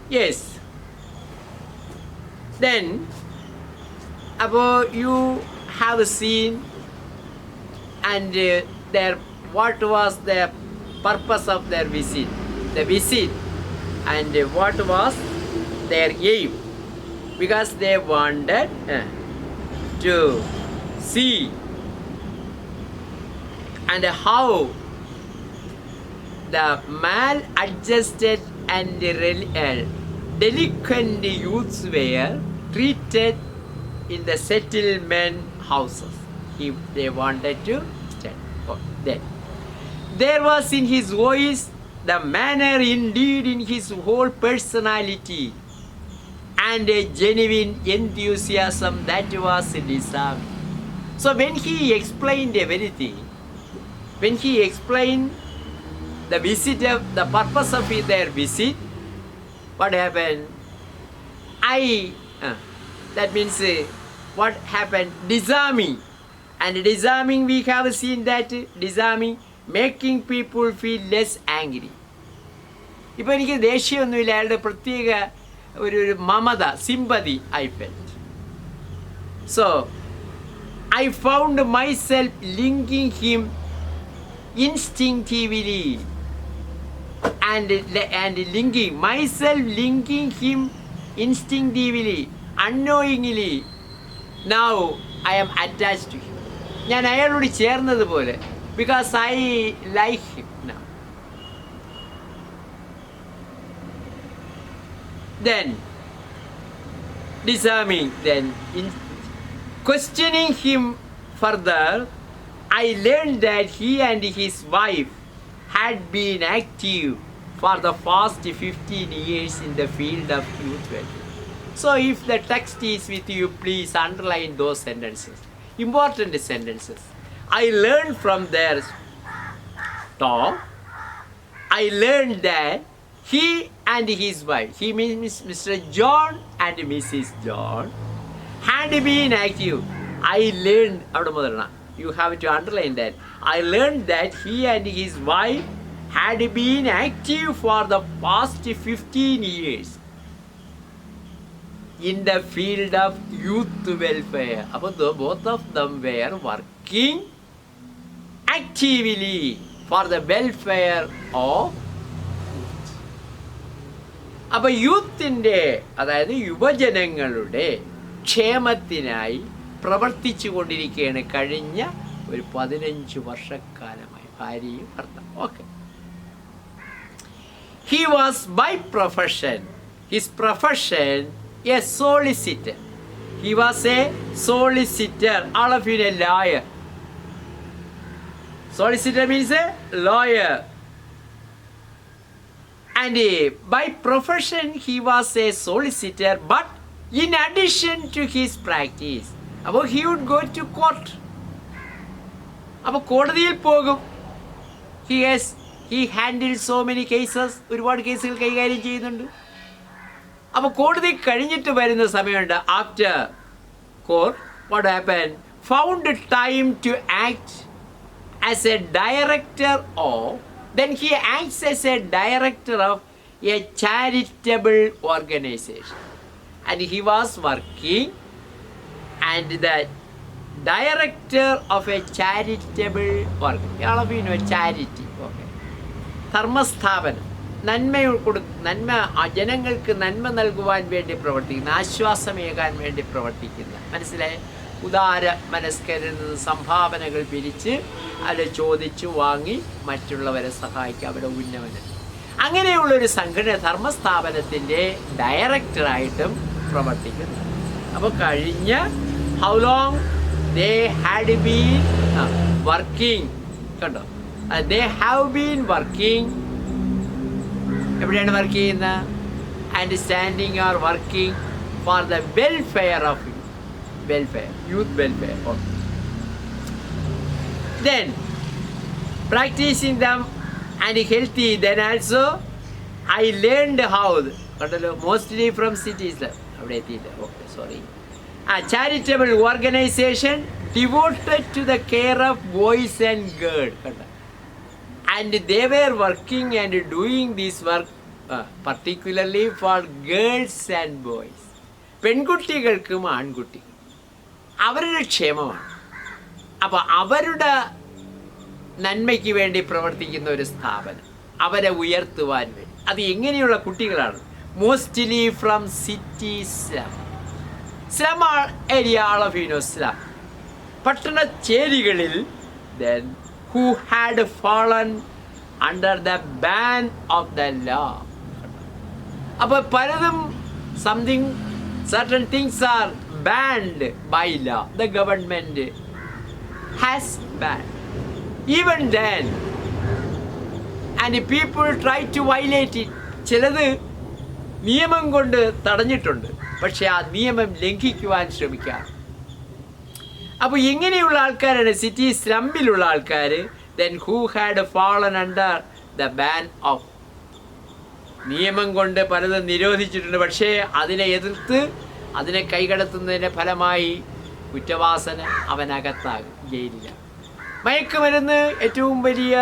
Yes. Then, about you have seen and what was the purpose of their visit, the visit, and what was their aim, because they wanted to see and how the maladjusted and delinquent youths were treated in the settlement houses. They wanted to study. Then there was in his voice, the manner, indeed in his whole personality, and a genuine enthusiasm that was disarming. So when he explained everything, when he explained the visit of the purpose of their visit, what happened? That means what happened? Disarming. And disarming, we have seen that disarming, making people feel less angry. ഇപ്പോൾ എനിക്ക് ദേഷ്യമൊന്നുമില്ല, അയാളുടെ പ്രത്യേക ഒരു Mamata, sympathy I felt. So I found myself linking him instinctively and linking him instinctively, unknowingly. Now I am attached to him. ഞാൻ അയാളോട് ചേർന്നതുപോലെ, because I like him now. Then disarming, then in questioning him further, I learned that he and his wife had been active for the past 15 years in the field of youth welfare. So if the text is with you, please underline those sentences, important sentences. I learned from their talk, I learned that he and his wife, he means Mr. John and Mrs. John, had been active. I learned, you have to underline that. I learned that he and his wife had been active for the past 15 years in the field of youth welfare. Both of them were working actively for the welfare of youth. അപ്പോൾ യൂത്തിൻ്റെ, അതായത് യുവജനങ്ങളുടെ ക്ഷേമത്തിനായി പ്രവർത്തിച്ചു കൊണ്ടിരിക്കുകയാണ് കഴിഞ്ഞ ഒരു 15 വർഷക്കാലമായി, ഭാര്യയും ഭർത്താവും. Okay. He was by profession, his profession, a solicitor. He was a solicitor. All of you know lawyer. Solicitor means a lawyer. And by profession he was a solicitor, but in addition to his practice, he would go to court. അപ്പോൾ കോടതിയിൽ പോകും. He handled so many cases. ഒരുപാട് കേസുകൾ കൈകാര്യം ചെയ്യുന്നുണ്ട്. അപ്പോൾ കോടതി കഴിഞ്ഞിട്ട് വരുന്ന സമയമുണ്ട്. After court, what happened? Found time to act as a director of, then he acts as a director of a charitable organization. And he was working and the director of a charitable organization. All of you know charity. Okay. ധർമ്മസ്ഥാപനം, നന്മ ജനങ്ങൾക്ക് നന്മ നൽകുവാൻ വേണ്ടി പ്രവർത്തിക്കുന്ന, ആശ്വാസമേകാൻ വേണ്ടി പ്രവർത്തിക്കുന്ന, മനസ്സിലായ, ഉദാര മനസ്കരിൽ നിന്ന് സംഭാവനകൾ പിരിച്ച് അത് ചോദിച്ചു വാങ്ങി മറ്റുള്ളവരെ സഹായിക്കുക, അവിടെ ഉന്നമനം. അങ്ങനെയുള്ളൊരു സംഘടന ധർമ്മസ്ഥാപനത്തിൻ്റെ ഡയറക്ടറായിട്ടും പ്രവർത്തിക്കുന്നു. അപ്പോൾ കഴിഞ്ഞ how long they had been working, കണ്ടോ, ദേ ഹാവ് ബീൻ വർക്കിംഗ്. എവിടെയാണ് വർക്ക് ചെയ്യുന്നത്? And standing are working for the welfare of welfare, youth welfare. Okay. Then practicing them and healthy, then also I learned how, mostly from cities. Okay, sorry. A charitable organization devoted to the care of boys and girls. And they were working and doing this work particularly for girls and boys. പെൺകുട്ടികൾക്കും ആൺകുട്ടികൾ അവരുടെ ക്ഷേമമാണ്. അപ്പോൾ അവരുടെ നന്മയ്ക്ക് വേണ്ടി പ്രവർത്തിക്കുന്ന ഒരു സ്ഥാപനം, അവരെ ഉയർത്തുവാൻ വേണ്ടി. അത് എങ്ങനെയുള്ള കുട്ടികളാണ്? Mostly from city slum. Slum area, all of slum, പട്ടണ ചേരികളിൽ, then who had fallen under the ban of the law. അപ്പോൾ പലതും certain things are banned by law. The government has banned. Even then, and people try to violate it. ചിലത് നിയമം കൊണ്ട് തടഞ്ഞിട്ടുണ്ട്, പക്ഷെ ആ നിയമം ലംഘിക്കുവാൻ ശ്രമിക്കാം. അപ്പോൾ ഇങ്ങനെയുള്ള ആൾക്കാരാണ് സിറ്റി സ്ലമ്മിലുള്ള ആൾക്കാർ. then who had fallen under the ban of. നിയമം കൊണ്ട് പലതും നിരോധിച്ചിട്ടുണ്ട്, പക്ഷേ അതിനെ എതിർത്ത് അതിനെ കൈകടത്തുന്നതിൻ്റെ ഫലമായി കുറ്റവാസന, അവനകത്താകും, ജയിലിലാണ്. മയക്കുമരുന്ന് ഏറ്റവും വലിയ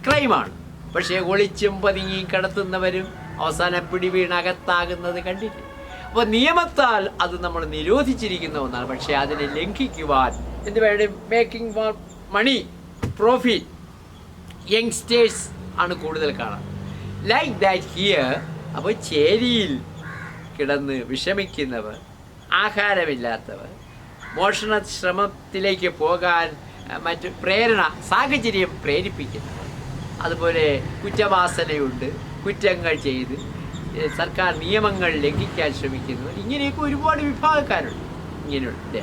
ക്രൈമാണ്. പക്ഷേ ഒളിച്ചും പതുങ്ങി കടത്തുന്നവരും അവസാനം പിടിവീണകത്താകുന്നത് കണ്ടില്ലേ? അപ്പോൾ നിയമത്താൽ അത് നമ്മൾ നിരോധിച്ചിരിക്കുന്ന ഒന്നാണ്, പക്ഷേ അതിനെ ലംഘിക്കുവാൻ എന്ത് വേണം? Making for money, profit, youngsters ആണ് കൂടുതൽ കാണാം. Like that here. അപ്പോൾ ചേരിയിൽ കിടന്ന് വിഷമിക്കുന്നവർ, ആഹാരമില്ലാത്തവർ, മോഷണ ശ്രമത്തിലേക്ക് പോകാൻ മറ്റ് സാഹചര്യം പ്രേരിപ്പിക്കുന്നവർ, അതുപോലെ കുറ്റവാസനയുണ്ട്, കുറ്റങ്ങൾ ചെയ്ത് സർക്കാർ നിയമങ്ങൾ ലംഘിക്കാൻ ശ്രമിക്കുന്നവർ, ഇങ്ങനെയൊക്കെ ഒരുപാട് വിഭാഗക്കാരുണ്ട്. ഇങ്ങനെയുണ്ട്.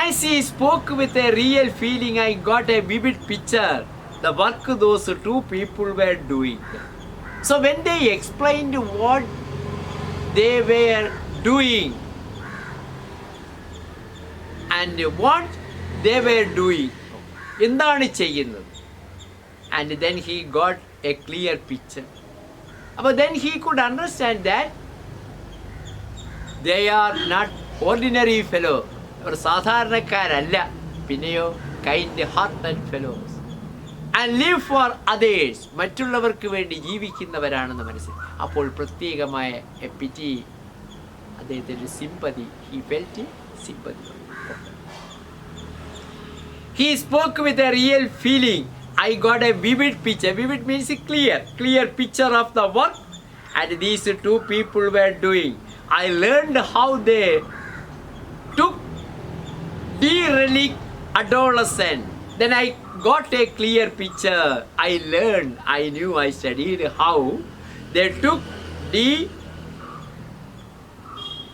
As he spoke with a real feeling, I got a vivid picture the work those two people were doing. So when they explained what they were doing and what they were doing, എന്താണ് ചെയ്യുന്നത്, and then he got a clear picture. But then he could understand that they are not ordinary fellows. അവർ സാധാരണക്കാരല്ല, പിന്നെയോ kind hearted fellows and live for others. മറ്റുള്ളവർക്ക് വേണ്ടി ജീവിക്കുന്നവരാണെന്ന് മനസ്സിലായി. അപ്പോൾ പ്രത്യേകമായ എപ്പിറ്റി, അദ്ദേഹത്തിൻ്റെ sympathy, he felt sympathy. He spoke with a real feeling. I got a vivid picture. Vivid means a clear picture of the work and these two people were doing. I learned how they took derelict adolescent. Then I got a clear picture. I learned, I knew, I studied how they took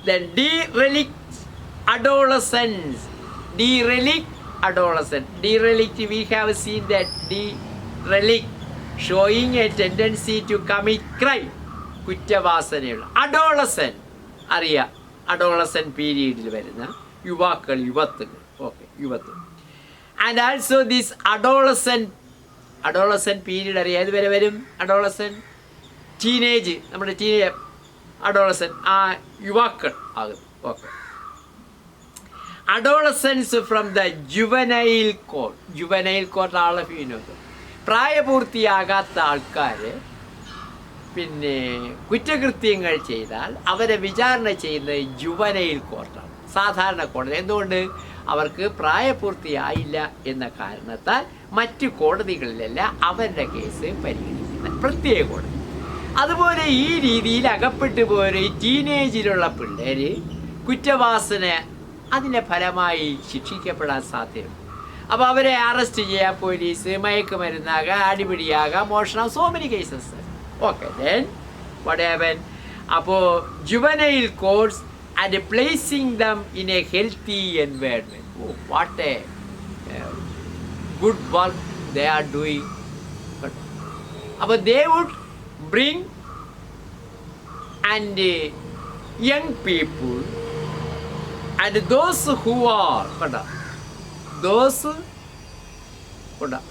derelict adolescents. Derelict, we have seen that derelict showing a tendency to commit crime, കുറ്റവാസനയുള്ള. Adolescent അറിയാം, adolescent പീരീഡിൽ വരുന്ന യുവത്തുകൾ. And also this adolescent period അറിയാം. ഇതുവരെ വരും adolescent, teenage, നമ്മുടെ adolescent, ആ യുവാക്കൾ ആകുന്നു. Okay. Adolescence from the juvenile court all of you know. പ്രായപൂർത്തിയാകാത്ത ആൾക്കാർ കുറ്റകൃത്യങ്ങൾ ചെയ്താൽ അവരെ വിചാരണ ചെയ്യുന്നത് ജുവനൈൽ കോർട്ടാണ്, സാധാരണ കോടതി. എന്തുകൊണ്ട്? അവർക്ക് പ്രായപൂർത്തിയായില്ല എന്ന കാരണത്താൽ മറ്റു കോടതികളിലല്ല അവരുടെ കേസ് പരിഗണിക്കുന്ന പ്രത്യേക കോടതി. അതുപോലെ ഈ രീതിയിൽ അകപ്പെട്ടു പോയ ഈ ടീനേജിലുള്ള പിള്ളേർ കുറ്റവാസന അതിൻ്റെ ഫലമായി ശിക്ഷിക്കപ്പെടാൻ സാധ്യതയുണ്ട്. അപ്പോൾ അവരെ അറസ്റ്റ് ചെയ്യാൻ പോലീസ്, മയക്കുമരുന്നാകാം, അടിപിടിയാകാം, മോഷണം, so many cases. Okay, then what happen? അപ്പോൾ juvenile courts and placing them in a healthy environment. Oh, what a good work they are doing. But they would bring and young people and those who are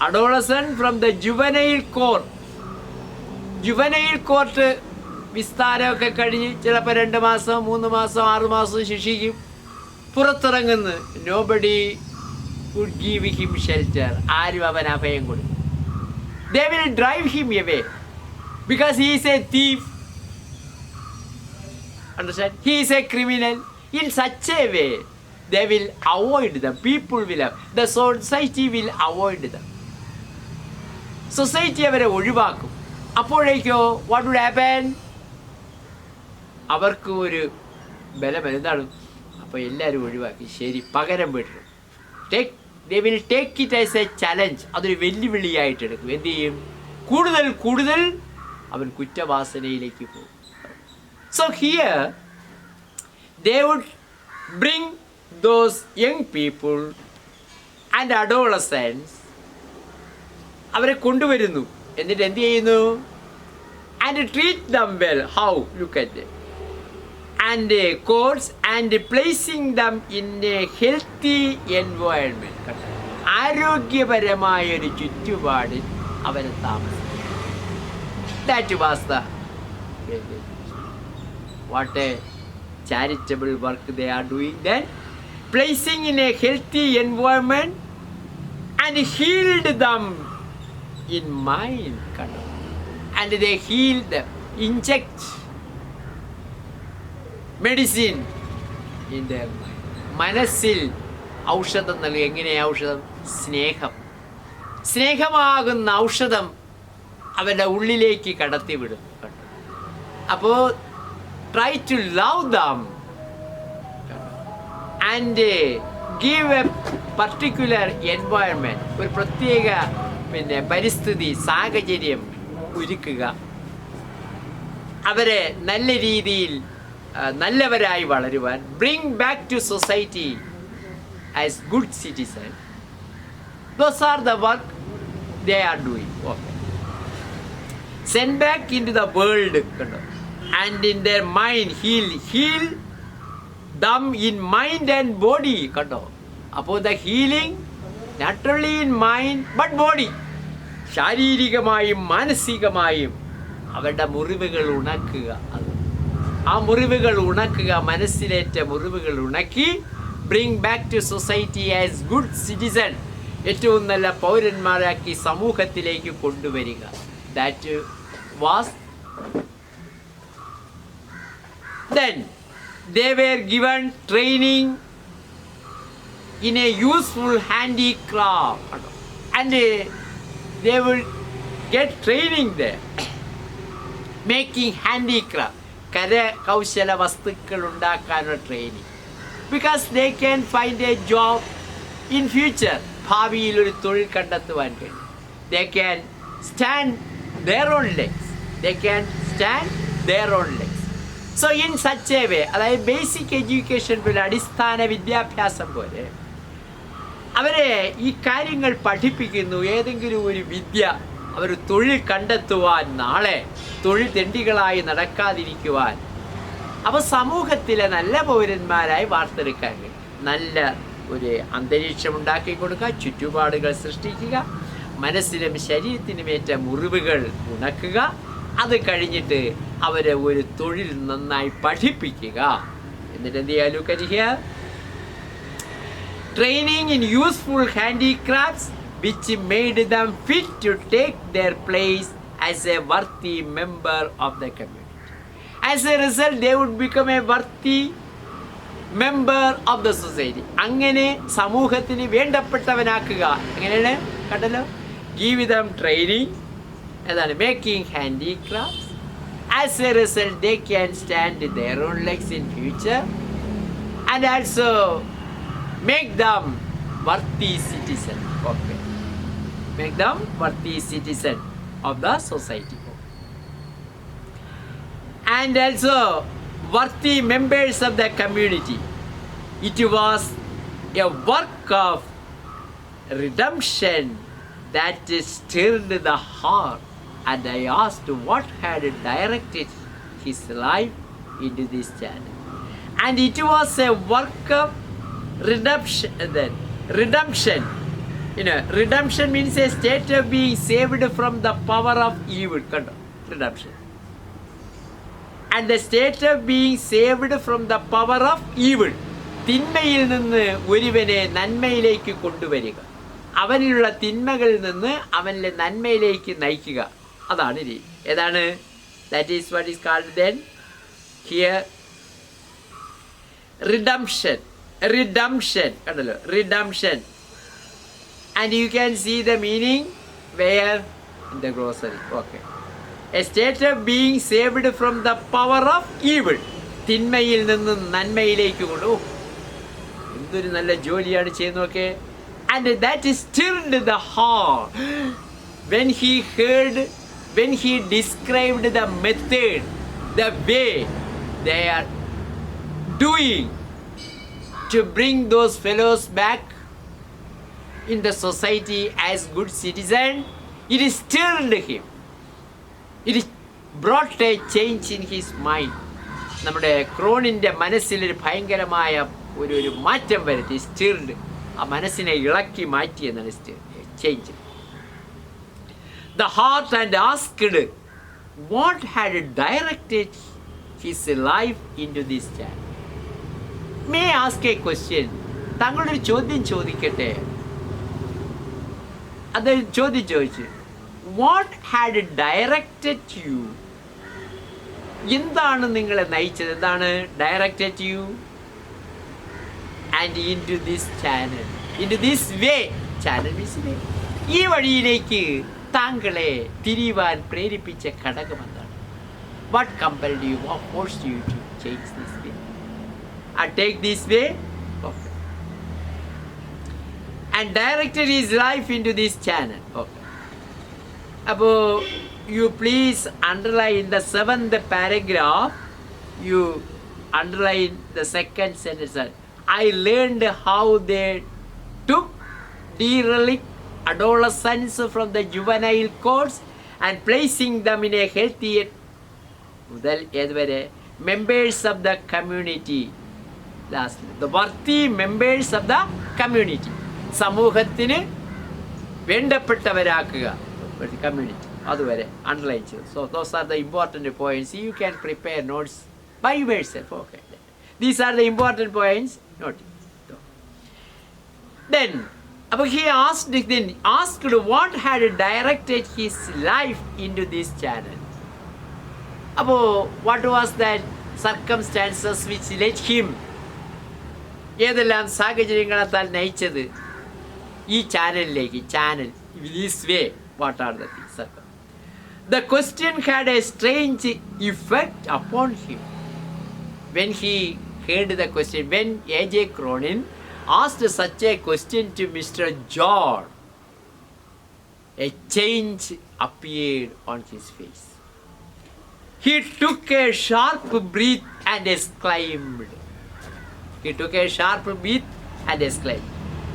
adolescent from the juvenile court. Juvenile court വിസ്താരമൊക്കെ കഴിഞ്ഞ് ചിലപ്പോൾ 2 മാസം, 3 മാസം, 6 മാസം ശിക്ഷിക്കും. പുറത്തിറങ്ങുന്നു. Nobody would give him shelter. ആരും അവൻ അഭയം കൊടുക്കും. They will drive him away because he is a thief. Understand? He is a criminal. In such a way, they will avoid them. People will have. The society will avoid them. Society അവരെ ഒഴിവാക്കും. അപ്പോഴേക്കോ what would happen? അവർക്ക് ഒരു ബലം എന്താണ്? അപ്പോൾ എല്ലാവരും ഒഴിവാക്കി. ശരി, പകരം വീട്ടും. They will take it as a challenge. അതൊരു വെല്ലുവിളിയായിട്ട് എടുക്കും. എന്ത് ചെയ്യും? കൂടുതൽ അവൻ കുറ്റവാസനയിലേക്ക് പോകും. So here they would bring those young people and adolescents. അവരെ കൊണ്ടുവരുന്നു. എന്നിട്ട് എന്ത് ചെയ്യുന്നു? And treat them well. How? Look at them. And courts and placing them in a healthy environment. ആരോഗ്യപരമായൊരു ചുറ്റുപാടിൽ അവരെ താമസിക്കും. That was the what a charitable work they are doing then. Placing in a healthy environment and healed them in mind. And they healed them. Inject medicine in the മനസ്സിൽ ഔഷധം നൽകുക. എങ്ങനെയാണ് ഔഷധം? സ്നേഹമാകുന്ന ഔഷധം അവരുടെ ഉള്ളിലേക്ക് കടത്തിവിടും. അപ്പോൾ try to love them and give a particular environment. ഒരു പ്രത്യേക പരിസ്ഥിതി സാഹചര്യം ഒരുക്കുക. അവരെ നല്ല രീതിയിൽ നല്ലവരായി വളരുവാൻ. Bring back to society as good citizen. Those are the work they are doing. Okay. Send back into the world. കണ്ടോ? And in their mind heal them in mind and body. കണ്ടോ? അപ്പോൾ the healing not only in mind but body. ശാരീരികമായും മാനസികമായും അവരുടെ മുറിവുകൾ ഉണക്കുക. ആ മുറിവുകൾ ഉണക്കുക. മനസ്സിലേറ്റ മുറിവുകൾ ഉണക്കി bring back to society as good citizen. ഏറ്റവും നല്ല പൗരന്മാരാക്കി സമൂഹത്തിലേക്ക് കൊണ്ടുവരിക. That was then they were given training in a useful handicraft and they will get training there making handicraft. കരകൗശല വസ്തുക്കൾ ഉണ്ടാക്കാനുള്ള training. Because they can find A job in future. ഭാവിയിൽ ഒരു തൊഴിൽ കണ്ടെത്തുവാൻ കഴിയും. They can stand their own legs. They can stand their own legs. So in such a way, അതായത് basic education പോലെ, അടിസ്ഥാന വിദ്യാഭ്യാസം പോലെ അവരെ ഈ കാര്യങ്ങൾ പഠിപ്പിക്കുന്നു. ഏതെങ്കിലും ഒരു വിദ്യ അവർ തൊഴിൽ കണ്ടെത്തുവാൻ, നാളെ തൊഴിൽ തെണ്ടികളായി നടക്കാതിരിക്കുവാൻ, അപ്പോൾ സമൂഹത്തിലെ നല്ല പൗരന്മാരായി വാർത്തെടുക്കാൻ കഴിയും. നല്ല ഒരു അന്തരീക്ഷം ഉണ്ടാക്കി കൊടുക്കുക, ചുറ്റുപാടുകൾ സൃഷ്ടിക്കുക, മനസ്സിലും ശരീരത്തിനുമേറ്റ മുറിവുകൾ ഉണക്കുക. അത് കഴിഞ്ഞിട്ട് അവരെ ഒരു തൊഴിൽ നന്നായി പഠിപ്പിക്കുക. എന്നിട്ട് എന്ത് ചെയ്യാൻ? Look at here. Training in useful handicrafts which made them fit to take their place as a worthy member of the community. As a result, they would become a worthy member of the society. അങ്ങനെ സമൂഹത്തിന് വേണ്ടപ്പെട്ടവനാക്കുക. എങ്ങനെയാണ്? കണ്ടല്ലോ. Give them training. എന്താണ്? Making handicrafts. As a result, they can stand their own legs in future and also make them worthy citizens. Okay. Make them worthy citizens of the society. And also worthy members of the community. It was a work of redemption that stirred the heart. And I asked what had directed his life into this channel. And it was a work of redemption. Then redemption. Redemption means a state of being saved from the power of evil. Redemption. And the state of being saved from the power of evil. തിന്മയിൽ നിന്ന് ഒരുവനെ നന്മയിലേക്ക് കൊണ്ടുവരിക, അവനിലുള്ള തിന്മകളിൽ നിന്ന് അവനിലെ നന്മയിലേക്ക് നയിക്കുക. അതാണ് രീതി. ഏതാണ്? That is what is called then here redemption. കണ്ടല്ലോ, redemption. And you can see the meaning where in the glossary. Okay. A state of being saved from the power of evil. തിന്മയിൽ നിന്നും നന്മയിലേക്ക് കൊണ്ടു. എന്തൊരു നല്ല ജോലിയാണ് ചെയ്യുന്നത്. Okay. And that stirred the heart when he described the method, the way they are doing to bring those fellows back in the society as good citizens, it stirred him. It brought a change in his mind. നമ്മുടെ ക്രോണിൻ്റെ മനസ്സിലൊരു ഭയങ്കരമായ ഒരു മാറ്റം വരുത്തി. Stirred, ആ മനസ്സിനെ ഇളക്കി മാറ്റി എന്നാണ് change. The heart and asked what had directed his life into this channel. May I ask a question? താങ്കളൊരു ചോദ്യം ചോദിക്കട്ടെ. അത് ചോദിച്ചു, വാട്ട് ഹാഡ് ഡയറക്റ്റഡ് യു? എന്താണ് നിങ്ങളെ നയിച്ചത്? എന്താണ് directed you? And into this channel, into this way. Channel means way. ഈ വഴിയിലേക്ക് താങ്കളെ തിരിയുവാൻ പ്രേരിപ്പിച്ച ഘടകം എന്താണ്? What compelled you, what forced you to change this way and take this way and directed his life into this channel. Okay. Abbo, you please underline the 7th paragraph. You underline the second sentence. I learned how they took derelict adolescents from the juvenile courts and placing them in a healthy members of the community. Lastly, the worthy members of the community. സമൂഹത്തിന് വേണ്ടപ്പെട്ടവരാക്കുക, community. അതുവരെ underline ചെയ്തു. So those are the important points. You can prepare notes by yourself. Okay, these are the important points. Note then അപ്പോൾ he asked what had directed his life into this channel. അപ്പോൾ what was that circumstances which led him? ഏതെല്ലാം സാഹചര്യങ്ങളാൽ നയിച്ചത് ഈ ചാനലിലേക്ക്? Channel, this way, what are the things? The question had a strange effect upon him. When he heard the question, when A.J. Cronin asked such a question to Mr. John, a change appeared on his face. He took a sharp breath and exclaimed.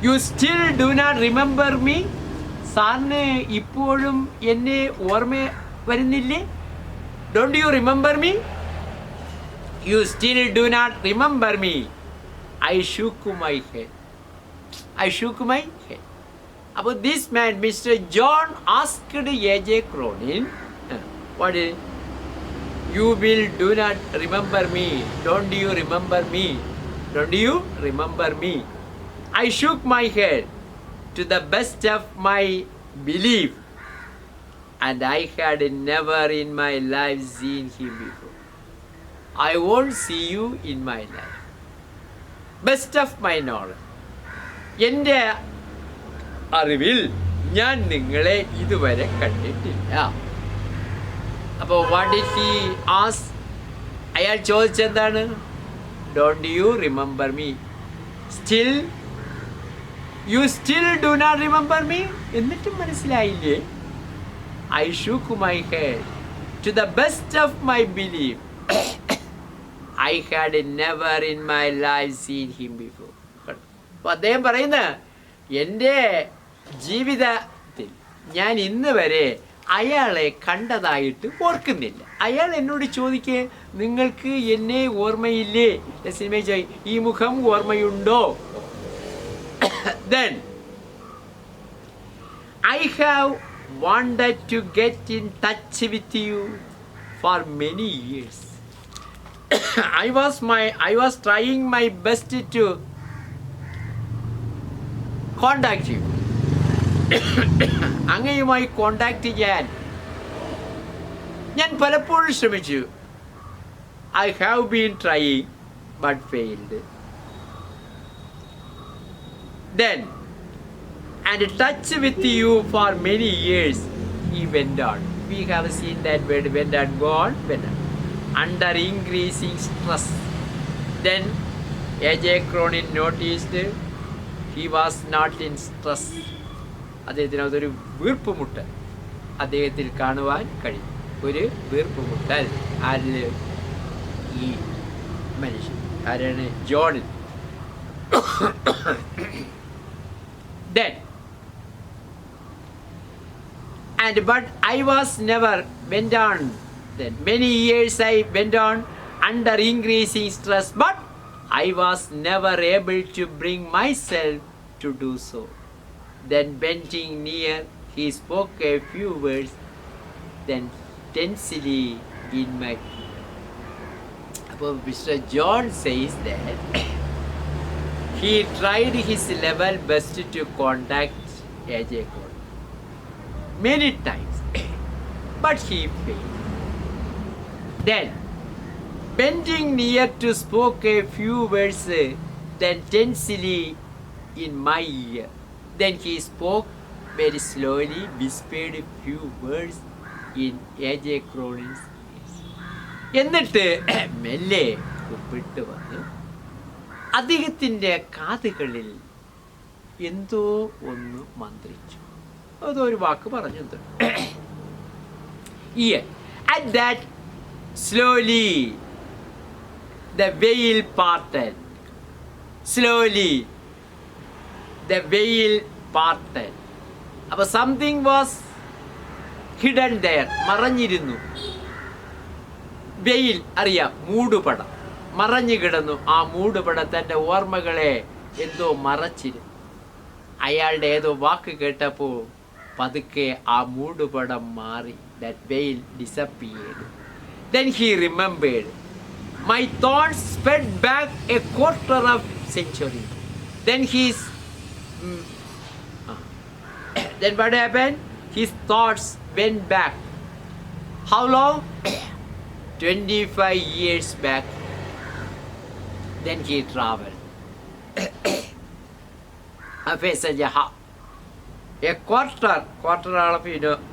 You still do not remember me? സാറിന് ഇപ്പോഴും എന്നെ ഓർമ്മ വരുന്നില്ലേ? Don't you remember me? You still do not remember me? I shook my head. About this man, Mr. John asked A.J. Cronin, what is it? You will do not remember me. Don't you remember me? Don't you remember me? I shook my head to the best of my belief, and I had never in my life seen him before. I won't see you in my life. Best of my knowledge. എൻ്റെ അറിവിൽ ഞാൻ നിങ്ങളെ ഇതുവരെ കണ്ടിട്ടില്ല. അപ്പോൾ what did he ask? അയാൾ ചോദിച്ചെന്താണ്? Don't you remember me? You still do not remember me? എന്നിട്ടും മനസ്സിലായില്ലേ? I shook my head to the best of my belief. I had never in my life seen him before. അപ്പോൾ അദ്ദേഹം പറയുന്നത്, എൻ്റെ ജീവിതത്തിൽ ഞാൻ ഇന്ന് വരെ അയാളെ കണ്ടതായിട്ട് ഓർക്കുന്നില്ല. അയാൾ എന്നോട് ചോദിക്കേ, നിങ്ങൾക്ക് എന്നെ ഓർമ്മയില്ലേ? സിനിമ ഈ മുഖം ഓർമ്മയുണ്ടോ? Then I have wanted to get in touch with you for many years. I was trying my best to contact you. അങ്ങയുമായി കോണ്ടാക്ട് ചെയ്യാൻ ഞാൻ പലപ്പോഴും ശ്രമിച്ചു. I have been trying but failed. Then, and touch with you for many years, he went on. We have seen that word went on, gone, went on. Under increasing stress. Then, A.J. Cronin noticed he was not in stress. അദ്ദേഹത്തിന് അതൊരു വീർപ്പുമുട്ടൽ അദ്ദേഹത്തിൽ കാണുവാൻ കഴിയും. ഒരു വീർപ്പുമുട്ടൽ ആരിൽ? ഈ മനുഷ്യൻ ആരാണ്? ജോണിൽ. Then, and but I was never went on. Then many years I went on under increasing stress, but I was never able to bring myself to do so. Then bending near, he spoke a few words, then tensely in my ear. Above Mr. John says that he tried his level best to contact A.J. Cronin many times, but he failed. Then, bending near to spoke a few words, then tensely in my ear. Then he spoke very slowly, whispered a few words in A.J. Cronin's ears. എന്നിട്ട് മെല്ലെ കുപ്പിട്ട് വന്ന് അദ്ദേഹത്തിൻ്റെ കാതുകളിൽ എന്തോ ഒന്ന് മന്ത്രിച്ചു. അതൊരു വാക്ക് പറഞ്ഞു. At that, slowly the veil parted. Slowly the veil parted. അപ്പോൾ സംതിങ് വാസ് ഹിഡൻ ദയർ, മറഞ്ഞിരുന്നു. വെയിൽ അറിയാം, മൂടുപടം മറഞ്ഞു കിടന്നു. ആ മൂടുപടം തൻ്റെ ഓർമ്മകളെ എന്തോ മറച്ചിരുന്നു. അയാളുടെ ഏതോ വാക്ക് കേട്ടപ്പോൾ പതുക്കെ ആ മൂടുപടം മാറി. That veil disappeared. Then he remembered. My thoughts sped back a quarter of century. Then then what happened? His thoughts went back. How long? 25 years back. Then he traveled. A quarter of,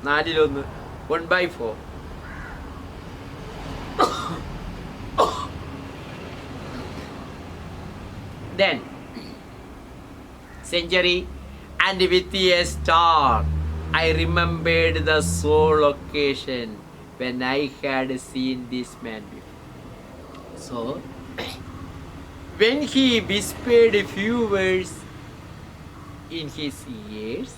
നാലിലൊന്ന്, 1/4. Then, century, and with a star, I remembered the sole occasion when I had seen this man before. So, when he whispered a few words in his ears,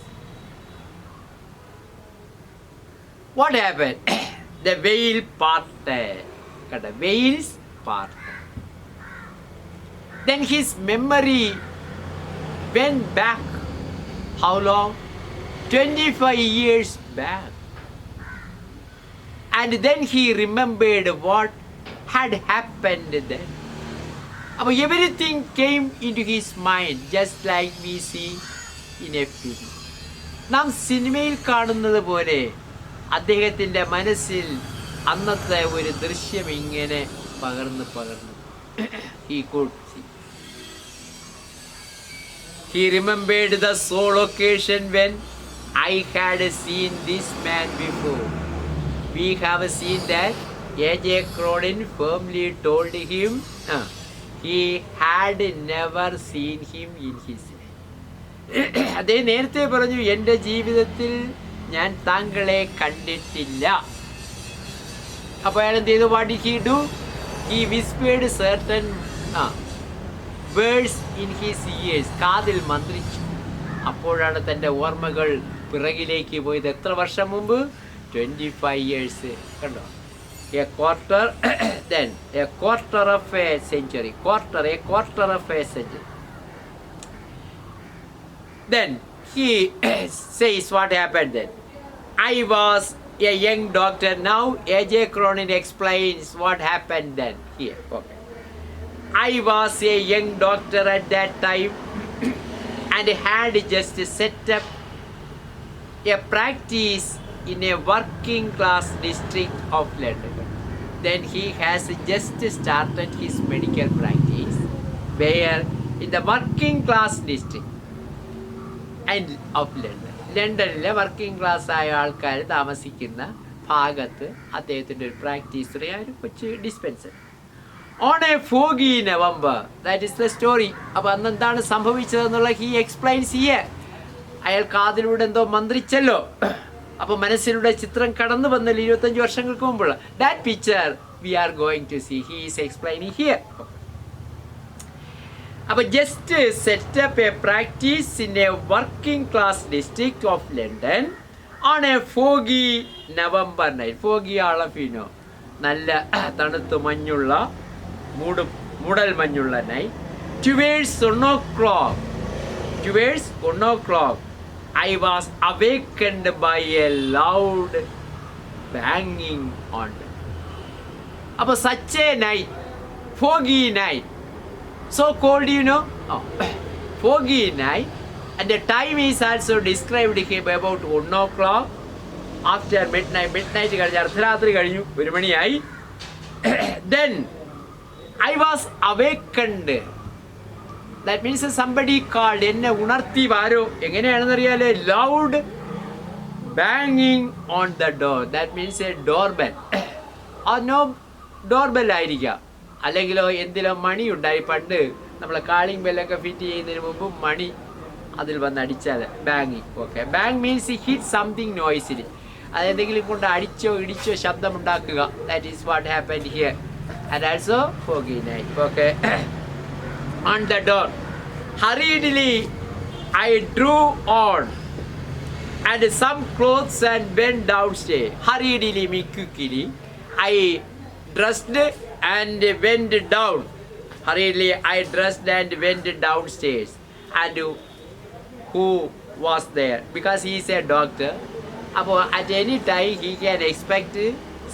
what happened? The veil parted. The veils parted. Then his memory went back. How long? 25 years back. And then he remembered what had happened then. Everything came into his mind just like we see in a film. നാം സിനിമയിൽ കാണുന്നത് പോലെ അദ്ദേഹത്തിൻ്റെ മനസ്സിൽ അന്നത്തെ ഒരു ദൃശ്യം ഇങ്ങനെ പകർന്ന് he could see. He remembered the sole occasion when I had seen this man before. We have seen that A.J. Cronin firmly told him he had never seen him in his life. അദ്ദേഹം നേരത്തെ പറഞ്ഞു, എൻ്റെ ജീവിതത്തിൽ ഞാൻ താങ്കളെ കണ്ടിട്ടില്ല. അപ്പോൾ അയാൾ എന്ത് ചെയ്തു? What did he do? He whispered certain words in his ears. കാതിൽ മന്ത്രിച്ചു. അപ്പോഴാണ് തൻ്റെ ഓർമ്മകൾ പിറകിലേക്ക് പോയത്. എത്ര വർഷം മുമ്പ്? 25 years. കണ്ടോ? A quarter, then a quarter of a century. A quarter of a century. Then he says what happened then. I was a young doctor. Now A.J. Cronin explains what happened then here. Okay. I was a young doctor at that time and had just set up a practice in a working class district of London. Then he has just started his medical practice where in the working class district and of London. ലണ്ടനിലെ working class ആയ ആൾക്കാർ താമസിക്കുന്ന ഭാഗത്ത് അദ്ദേഹത്തിൻ്റെ ഒരു practice ഒരു കൊച്ചു dispensary. On a foggy November, that is the story. അപ്പോൾ അന്ന് എന്താണ് സംഭവിച്ചതെന്നുള്ള ഹി എക്സ്പ്ലെയിൻസ് ഹിയർ. അയാൾ കാതിലൂടെ എന്തോ മന്ത്രിച്ചല്ലോ, അപ്പോൾ മനസ്സിലൂടെ ചിത്രം കടന്നു വന്നല്ലോ 25 വർഷങ്ങൾക്ക് മുമ്പുള്ള. That picture we are going to see. He is explaining here. അപ്പോൾ just set up a practice in a working class district of London on a foggy November night. Foggy ആളഫിനോ, നല്ല തണുത്ത് മഞ്ഞുള്ള മൂടൽ മഞ്ഞുള്ള night. Towards 1 o'clock I was awakened by a loud banging on the door. അപ്പോൾ such a night, foggy night, so cold, you know. Foggy night, and the time is also described here about 1 o'clock after midnight. കഴിഞ്ഞ് അർദ്ധരാത്രി കഴിഞ്ഞു, 1 മണിയായി. Then I was awakened. That means somebody called. എന്നെ ഉണർത്തി വാരോ. എങ്ങനെയാണെന്നറിയാലേ? Loud ബാങ്ങിങ് on the door. That means a doorbell. No doorbell ആയിരിക്കാം, അല്ലെങ്കിലോ എന്തിലോ മണി ഉണ്ടായി. പണ്ട് നമ്മളെ കാളിംഗ് ബെല്ലൊക്കെ ഫിറ്റ് ചെയ്യുന്നതിന് മുമ്പ് മണി അതിൽ വന്ന് അടിച്ചാൽ ബാങ്ങിങ്. Okay, bang means hit something noisily. അതെന്തെങ്കിലും കൊണ്ട് അടിച്ചോ ഇടിച്ചോ ശബ്ദം ഉണ്ടാക്കുക. That is what happened here. And also foggy night. Okay. On the door, hurriedly I drew on and some clothes and went downstairs. Hurriedly, me quickly, I dressed and went down. Hurriedly I dressed and went downstairs. And who was there? Because he is a doctor. At any time he can expect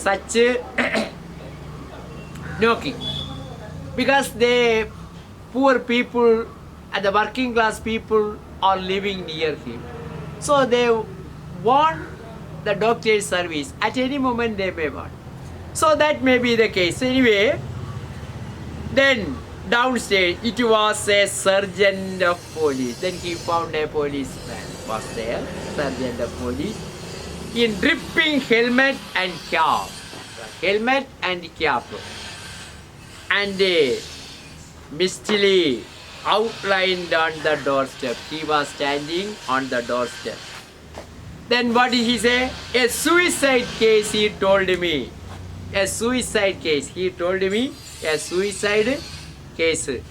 such knocking, because they poor people and the working class people are living near him, so they want the doctor's service. At any moment they may want, so that may be the case. Anyway, then downstairs it was a sergeant of police. Then he found a policeman was there, sergeant of police, in dripping helmet and cap, and mistily outlined on the doorstep. He was standing on the doorstep. Then what did he say? A suicide case, he told me. A suicide case, he told me. A suicide case.